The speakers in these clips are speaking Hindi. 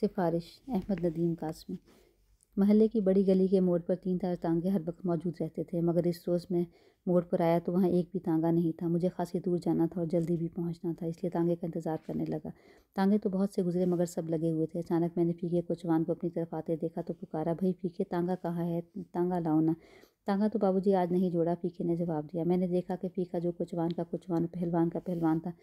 सिफारिश अहमद नदीम कासमी। महल्ले की बड़ी गली के मोड़ पर 3-4 तांगे हर वक्त मौजूद रहते थे, मगर इस रोज़ मैं मोड़ पर आया तो वहाँ एक भी तांगा नहीं था। मुझे खासी दूर जाना था और जल्दी भी पहुँचना था, इसलिए तांगे का इंतज़ार करने लगा। तांगे तो बहुत से गुजरे मगर सब लगे हुए थे। अचानक मैंने फीके कोचवान को अपनी तरफ आते देखा तो पुकारा, भाई फीके, तांगा कहाँ है? तांगा लाओ ना। तांगा तो बाबूजी आज नहीं जोड़ा, फीके ने जवाब दिया। मैंने देखा कि फीका जो कोचवान का कोचवान, पहलवान का पहलवान था,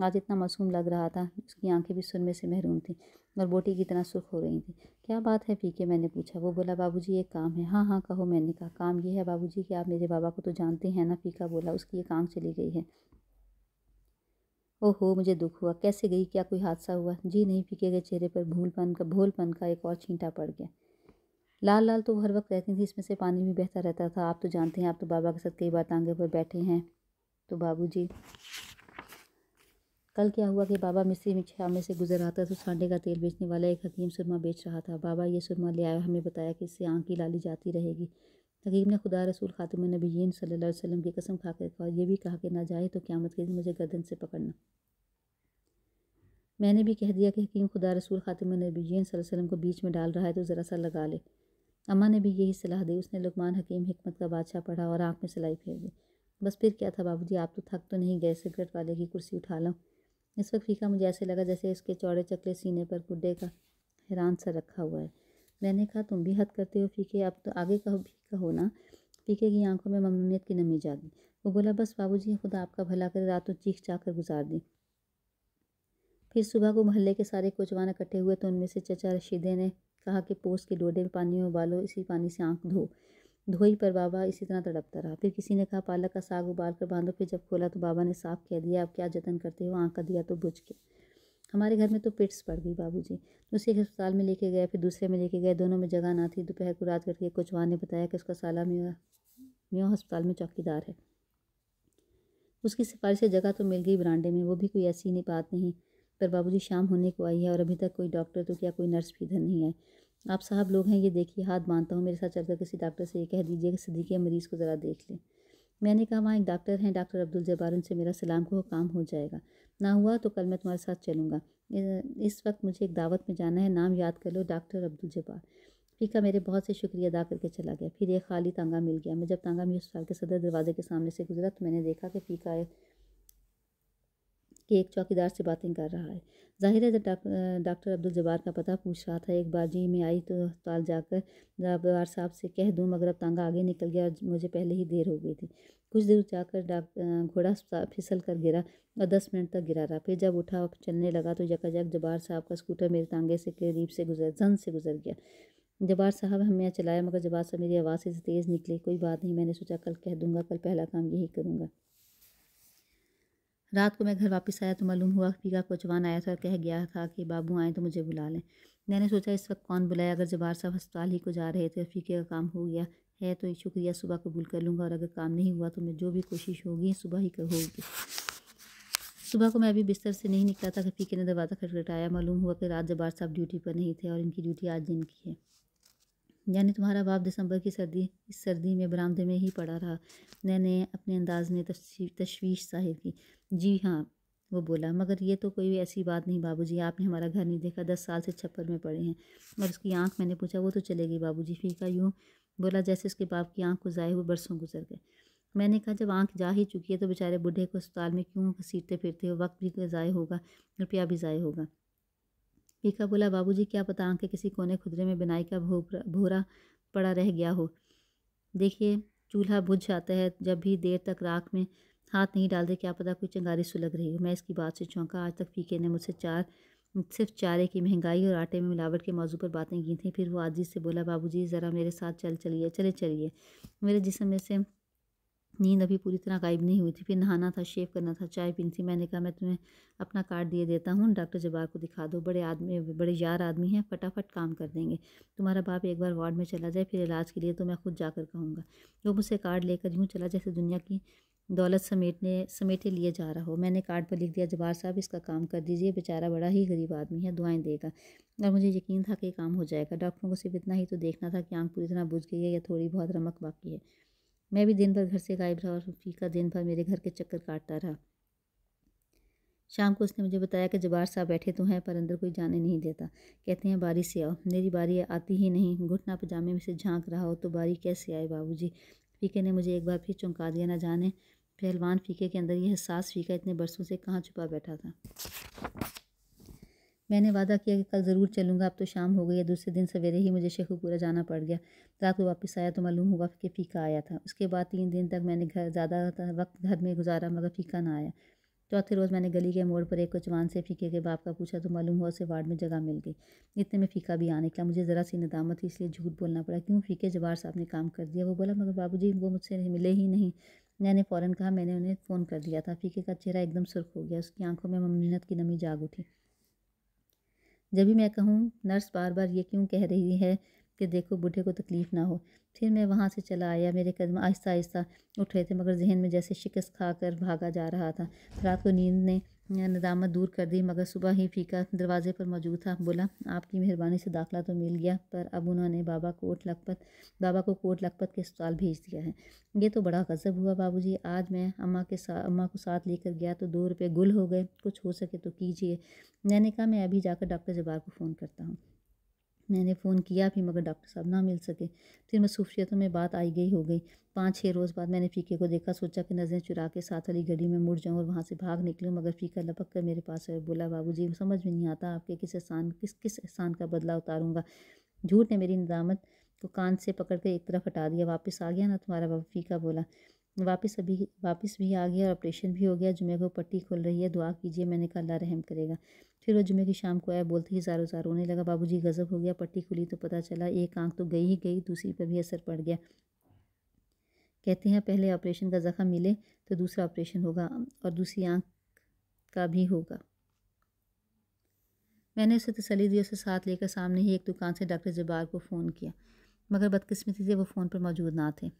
आज इतना मासूम लग रहा था। उसकी आंखें भी सुरमे से महरूम थी और बोटी की तरह सुर्ख हो रही थी। क्या बात है फीके? मैंने पूछा। वो बोला, बाबूजी एक काम है। हाँ हाँ कहो। मैंने कहा, काम ये है बाबूजी कि आप मेरे बाबा को तो जानते हैं ना? फीका बोला, उसकी एक आंख चली गई है। ओहो, मुझे दुख हुआ। कैसे गई? क्या कोई हादसा हुआ? जी नहीं। फीके के चेहरे पर भोलपन का एक और छींटा पड़ गया। लाल लाल तो वो हर वक्त रहती थी, इसमें से पानी भी बहता रहता था। आप तो जानते हैं, आप तो बाबा के साथ कई बार टांगे पर बैठे हैं। तो बाबूजी, कल क्या हुआ कि बाबा मिस्री में सामने से गुजर रहा था तो सांडे का तेल बेचने वाला एक हकीम सुरमा बेच रहा था। बाबा ये सुरमा ले आया, हमें बताया कि इससे आँख की लाली जाती रहेगी। हकीम ने खुदा रसूल खातिमुन नबिय्यीन सल्लल्लाहु अलैहि वसल्लम की कसम खाकर कहा, ये भी कहा कि ना जाए तो क़यामत के दिन मुझे गर्दन से पकड़ना। मैंने भी कह दिया कि हकीम खुदा रसूल खातिमुन नबिय्यीन सल्लल्लाहु अलैहि वसल्लम को बीच में डाल रहा है तो ज़रा सा लगा ले। अम्मा ने भी यही सलाह दी। उसने लुकमान हकीम हिकमत का बादशाह पढ़ा और आँख में सिलाई फेर दी। बस फिर क्या था बाबूजी, आप तो थक तो नहीं गए? सिगरेट वाले की कुर्सी उठा लो। इस वक्त फीका मुझे ऐसे लगा जैसे इसके चौड़े चकले सीने पर गुड्डे का हैरान सा रखा हुआ है। मैंने कहा, तुम भी हद करते हो फीके, अब तो आगे कहो भी कहो ना। फीके की आंखों में ममनूनियत की नमी जागी। वो बोला, बस बाबूजी, खुदा आपका भला करे, रात तो चीख चाक कर गुजार दी। फिर सुबह को मोहल्ले के सारे कोचवान इकट्ठे हुए तो उनमें से चचा रशीदे ने कहा कि पोस्ट के डोडे पानी में उबालो, इसी पानी से आँख धो। धोई पर बाबा इसी तरह तड़पता रहा। फिर किसी ने कहा, पालक का साग उबाल कर बांधो। फिर जब खोला तो बाबा ने साफ कह दिया, अब क्या जतन करते हो, आँख का दिया तो बुझ के। हमारे घर में तो पिट्स पड़ गई बाबूजी। उसे एक अस्पताल में लेके गए, फिर दूसरे में लेके गए, दोनों में जगह ना थी। दोपहर को रात करके कोचवान ने बताया कि उसका साला म्यों अस्पताल में चौकीदार है। उसकी सिफारिश से जगह तो मिल गई बरामदे में, वो भी कोई ऐसी नहीं बात नहीं। पर बाबूजी, शाम होने को आई है और अभी तक कोई डॉक्टर तो क्या कोई नर्स भी इधर नहीं आए। आप साहब लोग हैं, ये देखिए, हाथ बांधता हूँ, मेरे साथ चलकर किसी डॉक्टर से ये कह दीजिए कि सदीके मरीज़ को ज़रा देख लें। मैंने कहा, वहाँ एक डॉक्टर हैं, डॉक्टर अब्दुल जब्बार, उनसे मेरा सलाम कहो, काम हो जाएगा। ना हुआ तो कल मैं तुम्हारे साथ चलूँगा। इस वक्त मुझे एक दावत में जाना है, नाम याद कर लो, डॉक्टर अब्दुल जब्बार। फीका मेरे बहुत से शुक्रिया अदा करके चला गया। फिर एक खाली तांगा मिल गया। मैं जब तांगा में अस्पताल के सदर दरवाजे के सामने से गुजरा तो मैंने देखा कि फीका कि एक चौकीदार से बातें कर रहा है। ज़ाहिर है डॉक्टर अब्दुल जब्बार का पता पूछ रहा था। एक बार जी में आई तो अस्पताल जाकर जब्बार साहब से कह दूं, मगर अब तांगा आगे निकल गया और मुझे पहले ही देर हो गई थी। कुछ दूर जाकर घोड़ा फिसल कर गिरा और 10 मिनट तक गिरा रहा। फिर जब उठा और चलने लगा तो यकायक जब्बार साहब का स्कूटर मेरे तांगे से करीब से गुजर गया। जब्बार साहब हमें चलाया, मगर जब्बार साहब मेरी आवाज़ से तेज़ निकली, कोई बात नहीं, मैंने सोचा कल कह दूंगा, कल पहला काम यही करूँगा। रात को मैं घर वापस आया तो मालूम हुआ फीका कोचवान आया था और कह गया था कि बाबू आए तो मुझे बुला लें। मैंने सोचा इस वक्त कौन बुलाए, अगर जब्बार साहब अस्पताल ही को जा रहे थे और फीके का काम हो गया है तो शुक्रिया सुबह कबूल कर लूँगा, और अगर काम नहीं हुआ तो मैं जो भी कोशिश होगी सुबह ही होगी। सुबह को मैं अभी बिस्तर से नहीं निकला था कि फीके ने दरवाज़ा खटखटाया। मालूम हुआ कि रात जब्बार साहब ड्यूटी पर नहीं थे और इनकी ड्यूटी आज दिन की है। यानी तुम्हारा बाप दिसंबर की इस सर्दी में बरामदे में ही पड़ा रहा। मैंने अपने अंदाज में तशवीश जाहिर की। जी हाँ, वो बोला, मगर ये तो कोई ऐसी बात नहीं बाबूजी, आपने हमारा घर नहीं देखा, 10 साल से छप्पर में पड़े हैं। और उसकी आंख, मैंने पूछा, वो तो चलेगी बाबूजी। फीका यूँ बोला जैसे उसके बाप की आंख को जाए हुए बरसों गुजर गए। मैंने कहा, जब आंख जा ही चुकी है तो बेचारे बूढ़े को अस्पताल में क्यों घसीटते फिरते हो, वक्त भी ज़ाय होगा, रुपया भी ज़ाय होगा। फीका बोला, बाबूजी क्या पता आंख के किसी कोने खुदरे में बिनाई का भोरा पड़ा रह गया हो। देखिए, चूल्हा बुझ जाता है जब भी देर तक राख में हाथ नहीं डालते, क्या पता कोई चिंगारी सुलग रही हो। मैं इसकी बात से चौंका। आज तक फीके ने मुझसे सिर्फ चारे की महंगाई और आटे में मिलावट के मौजू पर बातें की थी। फिर वो आजी से बोला, बाबूजी ज़रा मेरे साथ चलिए। मेरे जिस्म में से नींद अभी पूरी तरह गायब नहीं हुई थी। फिर नहाना था, शेव करना था, चाय पीनी थी। मैंने कहा, मैं तुम्हें अपना कार्ड दिए देता हूँ, डॉक्टर जब्बार को दिखा दो, बड़े यार आदमी हैं, फटाफट काम कर देंगे। तुम्हारा बाप एक बार वार्ड में चला जाए फिर इलाज के लिए तो मैं खुद जाकर कहूँगा। वो मुझसे कार्ड लेकर यूँ चला जैसे दुनिया की दौलत समेटे लिए जा रहा हो। मैंने कार्ड पर लिख दिया, जब्बार साहब इसका काम कर दीजिए, बेचारा बड़ा ही गरीब आदमी है, दुआएं देगा। और मुझे यकीन था कि काम हो जाएगा। डॉक्टरों को सिर्फ इतना ही तो देखना था कि आंख पूरी तरह बुझ गई है या थोड़ी बहुत रमक बाकी है। मैं भी दिन भर घर से गायब रहा और फीका दिन भर मेरे घर के चक्कर काटता रहा। शाम को उसने मुझे बताया कि जब्बार साहब बैठे तो हैं पर अंदर कोई जाने नहीं देता। कहते हैं बारी से आओ। मेरी बारी आती ही नहीं। घुटना पजामे में से झांक रहा हो तो बारी कैसे आए बाबूजी। फ़ीके ने मुझे एक बार फिर चौंका दिया। न जाने पहलवान फ़ीके के अंदर यह हसास फ़ीका इतने बरसों से कहाँ छुपा बैठा था। मैंने वादा किया कि कल ज़रूर चलूँगा। अब तो शाम हो गई है। दूसरे दिन सवेरे ही मुझे शेखुपुरा जाना पड़ गया। रात को वापस आया तो मालूम हुआ कि फ़ीका आया था। उसके बाद 3 दिन तक मैंने ज़्यादा वक्त घर में गुजारा मगर फ़ीका ना आया। चौथे रोज़ मैंने गली के मोड़ पर एक कोचवान से फ़ीके के बाप का पूछा तो मालूम हुआ उसे वार्ड में जगह मिल गई। इतने में फ़ीका भी आ निकला। मुझे ज़रा सी नदामत थी इसलिए झूठ बोलना पड़ा। क्यों फ़ीके जब्बार साहब ने काम कर दिया। वो बोला मगर बाबूजी वो मुझसे मिले ही नहीं। मैंने फ़ौरन कहा मैंने उन्हें फ़ोन कर दिया था। फ़ीके का चेहरा एकदम सुर्ख हो गया। उसकी आंखों में ममनूनियत की नमी जाग उठी। जब भी मैं कहूँ नर्स बार बार ये क्यों कह रही है कि देखो बूढ़े को तकलीफ़ ना हो। फिर मैं वहाँ से चला आया। मेरे कदम आहिस्ता आहिस्ता उठ रहे थे मगर जहन में जैसे शिकस्त खाकर भागा जा रहा था। रात को नींद ने नदामत दूर कर दी मगर सुबह ही फ़ीका दरवाजे पर मौजूद था। बोला आपकी मेहरबानी से दाखिला तो मिल गया पर अब उन्होंने बाबा को कोट लखपत के अस्पताल भेज दिया है। ये तो बड़ा गज़ब हुआ बाबूजी। आज मैं अम्मा को साथ लेकर गया तो 2 रुपये गुल हो गए। कुछ हो सके तो कीजिए। मैंने कहा मैं अभी जाकर डॉक्टर जब्बार को फ़ोन करता हूँ। मैंने फ़ोन किया भी मगर डॉक्टर साहब ना मिल सके। फिर मसरूफ़ियतों में बात आई गई हो गई। 5-6 रोज़ बाद मैंने फ़ीके को देखा। सोचा कि नज़रें चुरा के साथ वाली गली में मुड़ जाऊँ और वहाँ से भाग निकलूँ मगर फ़ीका लपक कर मेरे पास आया और बोला बाबूजी समझ में नहीं आता आपके किस एहसान का बदला उतारूँगा। झूठ ने मेरी नदामत को कान से पकड़ कर एक तरफ हटा दिया। वापस आ गया ना तुम्हारा बाबा। फ़ीका बोला वापस भी आ गया और ऑपरेशन भी हो गया। जुमे को पट्टी खुल रही है। दुआ कीजिए। मैंने कहा अल्लाह रहम करेगा। फिर वो जुमे की शाम को आया। बोलते ही ज़ारो ज़ार रोने लगा। बाबूजी गज़ब हो गया। पट्टी खुली तो पता चला एक आंख तो गई ही गई दूसरी पर भी असर पड़ गया। कहते हैं पहले ऑपरेशन का ज़ख्म मिले तो दूसरा ऑपरेशन होगा और दूसरी आंख का भी होगा। मैंने उसे तसल्ली दी। उसे साथ लेकर सामने ही एक दुकान से डॉक्टर जब्बार को फ़ोन किया मगर बदकिस्मती से वो फ़ोन पर मौजूद ना थे।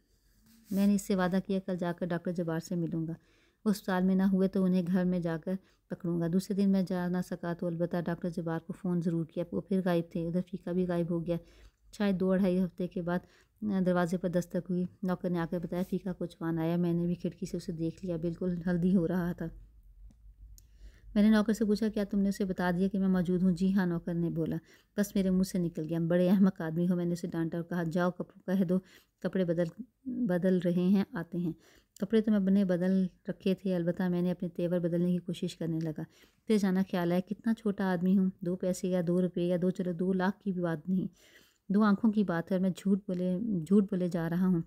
मैंने इससे वादा किया कल जाकर डॉक्टर जब्बार से मिलूँगा। अस्पताल में ना हुए तो उन्हें घर में जाकर पकड़ूँगा। दूसरे दिन मैं जा ना सका तो अलबत्ता डॉक्टर जब्बार को फ़ोन ज़रूर किया। वो फिर गायब थे। उधर फ़ीका भी गायब हो गया। शायद 2-2.5 हफ्ते के बाद दरवाजे पर दस्तक हुई। नौकर ने आकर बताया फ़ीका कोचवान आया। मैंने भी खिड़की से उसे देख लिया। बिल्कुल हल्दी हो रहा था। मैंने नौकर से पूछा क्या तुमने उसे बता दिया कि मैं मौजूद हूँ। जी हाँ नौकर ने बोला। बस मेरे मुंह से निकल गया बड़े अहमक आदमी हो। मैंने उसे डांटा और कहा जाओ कह दो कपड़े बदल रहे हैं आते हैं। कपड़े तो मैंने बदल रखे थे अलबत्ता मैंने अपने तेवर बदलने की कोशिश करने लगा। फिर जाना ख्याल आया कितना छोटा आदमी हूँ। 2 पैसे या 2 रुपये या 2 लाख की भी बात नहीं। 2 आंखों की बात है और मैं झूठ बोले जा रहा हूँ।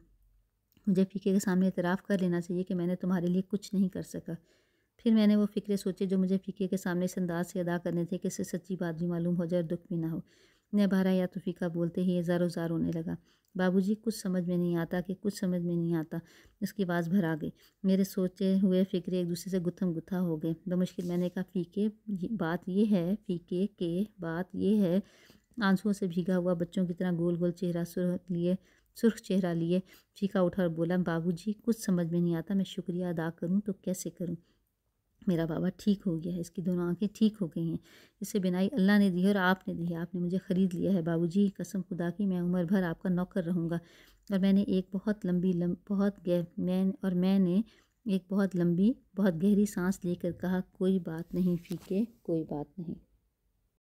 मुझे फ़ीके के सामने इतराफ़ कर लेना चाहिए कि मैंने तुम्हारे लिए कुछ नहीं कर सका। फिर मैंने वो फ़िक्रे सोचे जो मुझे फ़ीके के सामने इस अंदाज़ से अदा करने थे कि इससे सच्ची बात भी मालूम हो जाए और दुःख भी ना हो। मैं बाहर आया तो फ़ीका बोलते ही ज़ारो-ज़ार रोने लगा। बाबूजी कुछ समझ में नहीं आता। उसकी आवाज़ भर आ गई। मेरे सोचे हुए फ़िक्रे एक दूसरे से गुत्थम-गुत्था हो गए। बमुश्किल मैंने कहा बात ये है आंसुओं से भीगा हुआ बच्चों की तरह गोल-गोल सुर्ख चेहरा लिए फ़ीका उठा और बोला बाबूजी कुछ समझ में नहीं आता। मैं शुक्रिया अदा करूँ तो कैसे करूँ। मेरा बाबा ठीक हो गया है। इसकी दोनों आंखें ठीक हो गई हैं। इसे बिनाई अल्लाह ने दी है और आपने दी है। आपने मुझे ख़रीद लिया है बाबूजी। कसम खुदा की मैं उम्र भर आपका नौकर रहूँगा। और मैंने एक बहुत लंबी बहुत गहरी सांस लेकर कहा कोई बात नहीं फ़ीके कोई बात नहीं।